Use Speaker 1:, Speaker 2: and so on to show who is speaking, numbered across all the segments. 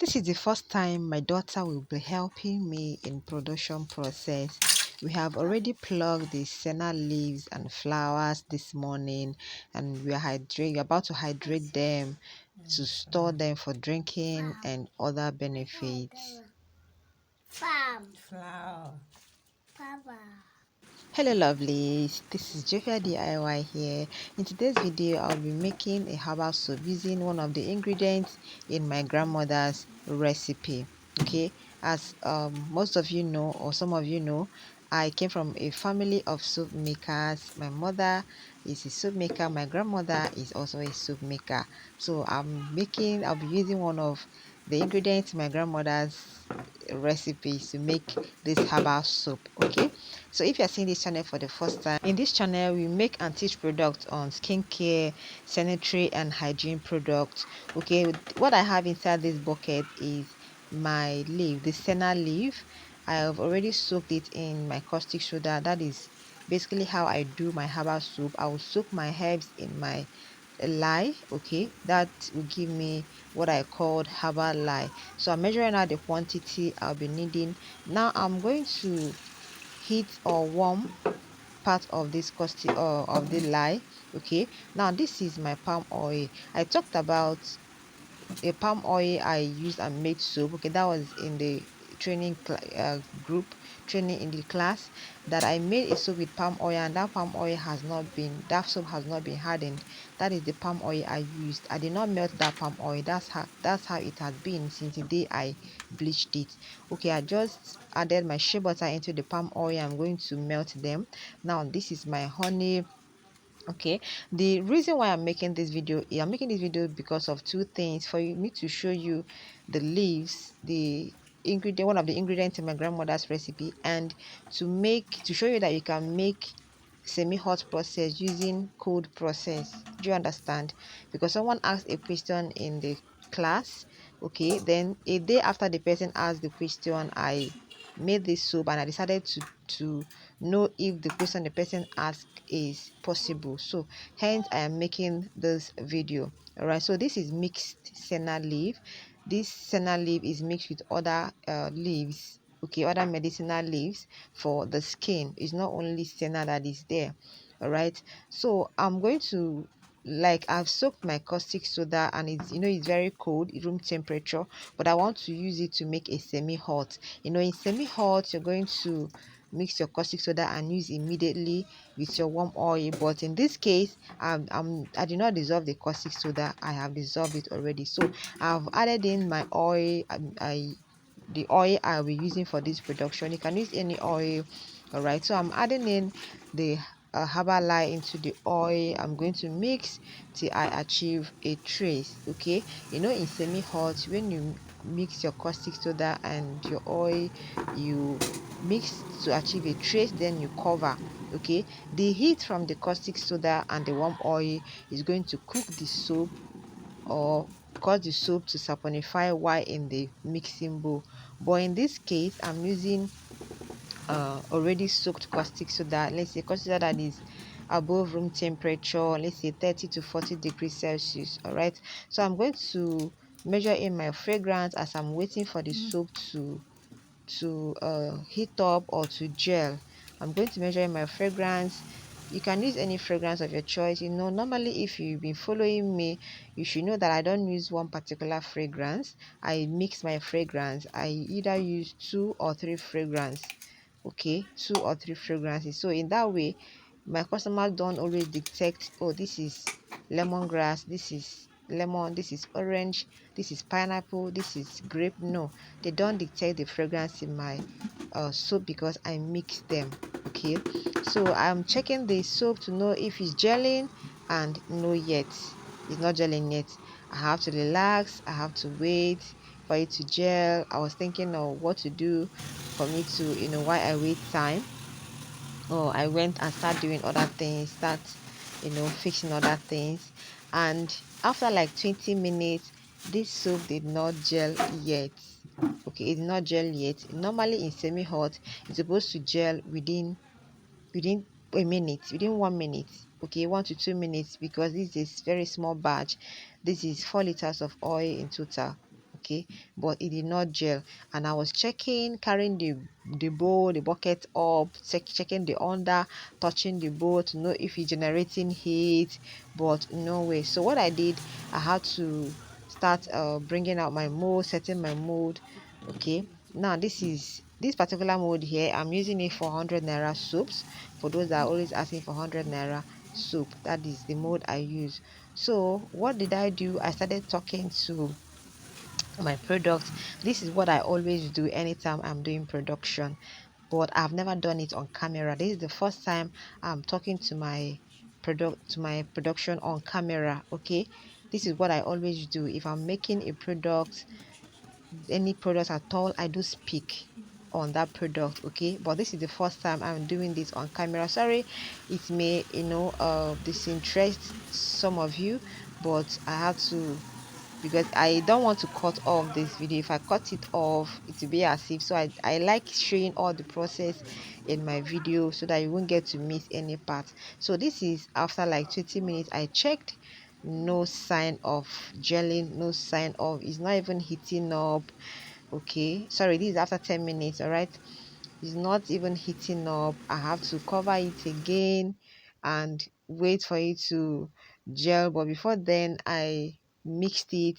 Speaker 1: This is the first time my daughter will be helping me in production process. We have already plucked the senna leaves and flowers this morning, and we're about to hydrate them to store them for drinking and other benefits.
Speaker 2: Flower.
Speaker 1: Hello lovelies, this is Jeffia DIY here. In today's video, I'll be making a herbal soup using one of the ingredients in my grandmother's recipe. Okay, as most of you know, or some of you know, I came from a family of soup makers. My mother is a soup maker, my grandmother is also a soup maker. So I'll be using one of the ingredients in my grandmother's recipes to make this herbal soup. Okay, so if you're seeing this channel for the first time, in this channel we make and teach products on skincare, sanitary and hygiene products. Okay, what I have inside this bucket is my leaf, the senna leaf. I have already soaked it in my caustic soda. That is basically how I do my herbal soup. I will soak my herbs in my lye. Okay, that will give me what I called herbal lye. So I'm measuring out the quantity I'll be needing. Now I'm going to heat or warm part of this caustic of the lye. Okay, now this is my palm oil. I talked about a palm oil I used and made soap. Okay, that was in the training group training in the class, that I made a soap with palm oil, and that soap has not been hardened. That is the palm oil I used. I did not melt that palm oil. That's how it has been since the day I bleached it. Okay, I just added my shea butter into the palm oil. I'm going to melt them. Now this is my honey. Okay, the reason why I'm making this video because of two things. For me to show you the leaves, the ingredient, one of the ingredients in my grandmother's recipe, and to show you that you can make semi-hot process using cold process. Do you understand? Because someone asked a question in the class. Okay, then a day after the person asked the question, I made this soup and I decided to know if the question the person asked is possible. So hence I am making this video. All right, so this is mixed senna leaf. This senna leaf is mixed with other leaves, okay, other medicinal leaves for the skin. It's not only senna that is there. All right, so I'm going to, like, I've soaked my caustic soda and it's very cold, room temperature, but I want to use it to make a semi-hot. In semi-hot you're going to mix your caustic soda and use immediately with your warm oil, but in this case I did not dissolve the caustic soda. I have dissolved it already, so I've added in my oil. The oil I'll be using for this production, you can use any oil. All right, so I'm adding in the herbal lye into the oil. I'm going to mix till I achieve a trace. Okay, in semi-hot, when you mix your caustic soda and your oil, you mix to achieve a trace, then you cover. Okay, the heat from the caustic soda and the warm oil is going to cook the soap or cause the soap to saponify while in the mixing bowl. But in this case I'm using already soaked caustic soda. Let's say caustic soda that is above room temperature, let's say 30 to 40 degrees Celsius. All right, so I'm going to measure in my fragrance as I'm waiting for the soap to heat up or to gel. I'm going to measure in my fragrance. You can use any fragrance of your choice. Normally if you've been following me, you should know that I don't use one particular fragrance. I mix my fragrance. I either use two or three fragrance. Okay, two or three fragrances. So in that way, my customers don't always detect, oh, this is lemongrass, this is lemon, this is orange, this is pineapple, this is grape. No, they don't detect the fragrance in my soap because I mix them. Okay, so I'm checking the soap to know if it's gelling, and no, yet it's not gelling yet. I have to relax, I have to wait for it to gel. I was thinking of what to do for me to, while I wait time. Oh, I went and start doing other things, start fixing other things, and after like 20 minutes this soap did not gel yet. Okay, it's not gel yet. Normally in semi-hot it's supposed to gel within a minute, within 1 minute. Okay, 1 to 2 minutes, because this is very small batch. This is 4 liters of oil in total. okay, but it did not gel. And I was checking, carrying the bowl, the bucket up, checking the under, touching the bowl to know if it's generating heat, but no way. So what I did, I had to start bringing out my mold, setting my mold. Okay, now this particular mold here, I'm using it for 100 naira soups. For those that are always asking for 100 naira soup, that is the mold I use. So what did I do? I started talking to my product. This is what I always do anytime I'm doing production, but I've never done it on camera. This is the first time I'm talking to my production on camera. Okay, this is what I always do if I'm making a product, any product at all. I do speak on that product, okay, but this is the first time I'm doing this on camera. Sorry, it may, disinterest some of you, but I have to, because I don't want to cut off this video. If I cut it off, it will be as if, so I like showing all the process in my video so that you won't get to miss any part. So this is after like 20 minutes. I checked, no sign of gelling, no sign of, it's not even heating up. Okay, sorry, this is after 10 minutes. All right, it's not even heating up. I have to cover it again and wait for it to gel. But before then, I mixed it,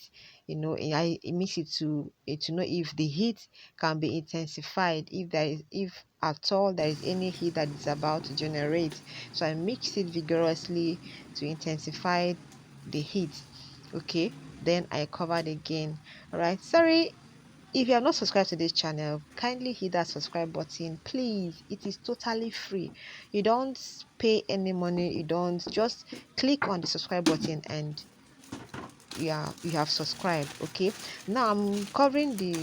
Speaker 1: I mix it to know if the heat can be intensified, if there is, if at all there is any heat that is about to generate. So I mixed it vigorously to intensify the heat. Okay, then I covered again. All right, sorry, if you are not subscribed to this channel, kindly hit that subscribe button, please. It is totally free. You don't pay any money. You don't, just click on the subscribe button and you have subscribed. Okay, now I'm covering the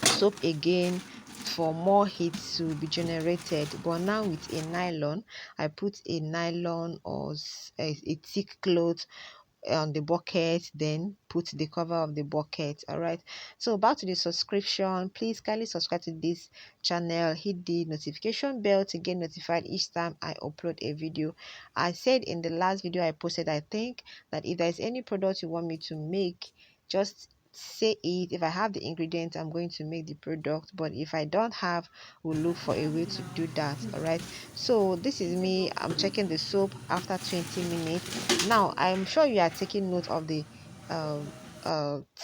Speaker 1: soap again for more heat to be generated, but now with a nylon. I put a nylon or a thick cloth on the bucket, then put the cover of the bucket. All right, so back to the subscription. Please kindly subscribe to this channel, hit the notification bell to get notified each time I upload a video. I said in the last video I posted, I think, that if there's any product you want me to make, just say it. If I have the ingredients, I'm going to make the product, but if I don't have, we'll look for a way to do that. All right, so this is me. I'm checking the soap after 20 minutes. Now I'm sure you are taking note of the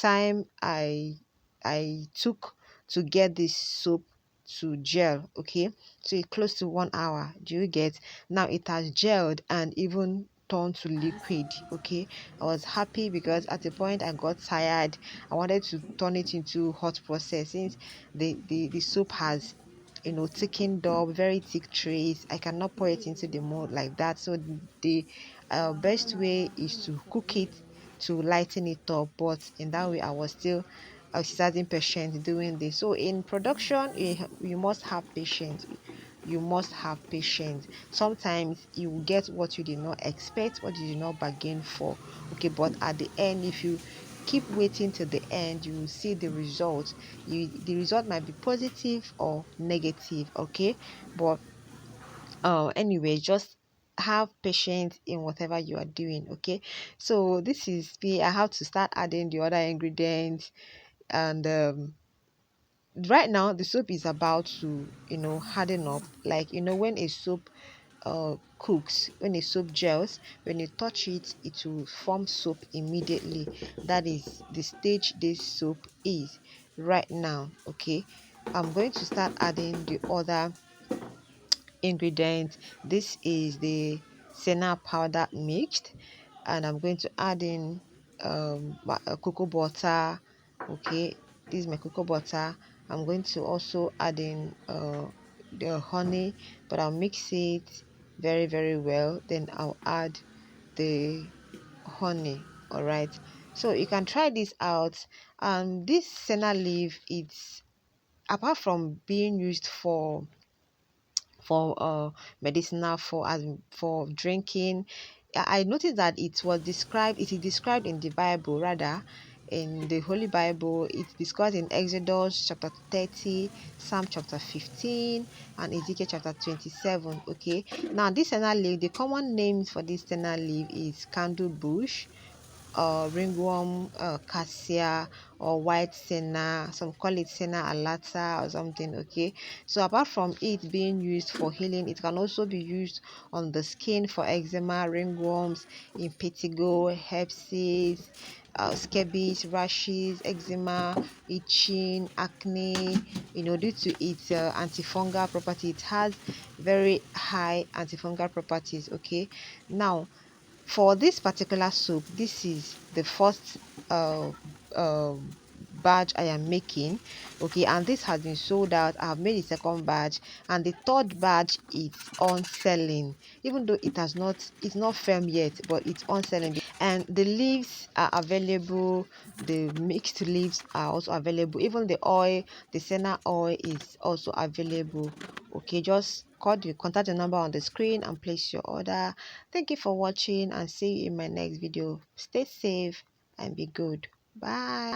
Speaker 1: time I took to get this soap to gel. Okay, so it's close to 1 hour. Do you get? Now it has gelled and even turned to liquid. Okay, I was happy because at a point I got tired. I wanted to turn it into hot process since the soup has, thickened up, very thick trays. I cannot pour it into the mold like that. So the best way is to cook it to lighten it up. But in that way, I was still exercising patience doing this. So in production, you must have patience. You must have patience. Sometimes you will get what you did not expect, what you did not bargain for. Okay, but at the end, if you keep waiting till the end, you will see the result. The result might be positive or negative. Okay, but anyway, just have patience in whatever you are doing. Okay, so this is me. I have to start adding the other ingredients, and right now the soup is about to, harden up. Like, when a soup cooks, when a soap gels, when you touch it, it will form soap immediately. That is the stage this soap is right now. Okay, I'm going to start adding the other ingredients. This is the senna powder mixed, and I'm going to add in cocoa butter. Okay, this is my cocoa butter. I'm going to also add in the honey, but I'll mix it very, very well. Then I'll add the honey. All right, so you can try this out. This senna leaf, it's, apart from being used for medicinal, for drinking, I noticed that it is described in the Bible, rather in the Holy Bible. It's discussed in Exodus chapter 30, Psalm chapter 15, and Ezekiel chapter 27. Okay, now this senna leaf, the common names for this senna leaf is candle bush, ringworm, cassia, or white Senna, some call it Senna Alata or something. Okay, so apart from it being used for healing, it can also be used on the skin for eczema, ringworms, impetigo, herpes, scabies, rashes, eczema, itching, acne. Due to its antifungal property, it has very high antifungal properties. Okay, now for this particular soap, this is the first uh, uh batch I am making. Okay, and this has been sold out. I have made a second batch, and the third batch is on selling, even though it's not firm yet, but it's on selling. And the leaves are available, the mixed leaves are also available, even the oil, the senna oil is also available. Okay, just contact the number on the screen and place your order. Thank you for watching, and see you in my next video. Stay safe and be good. Bye.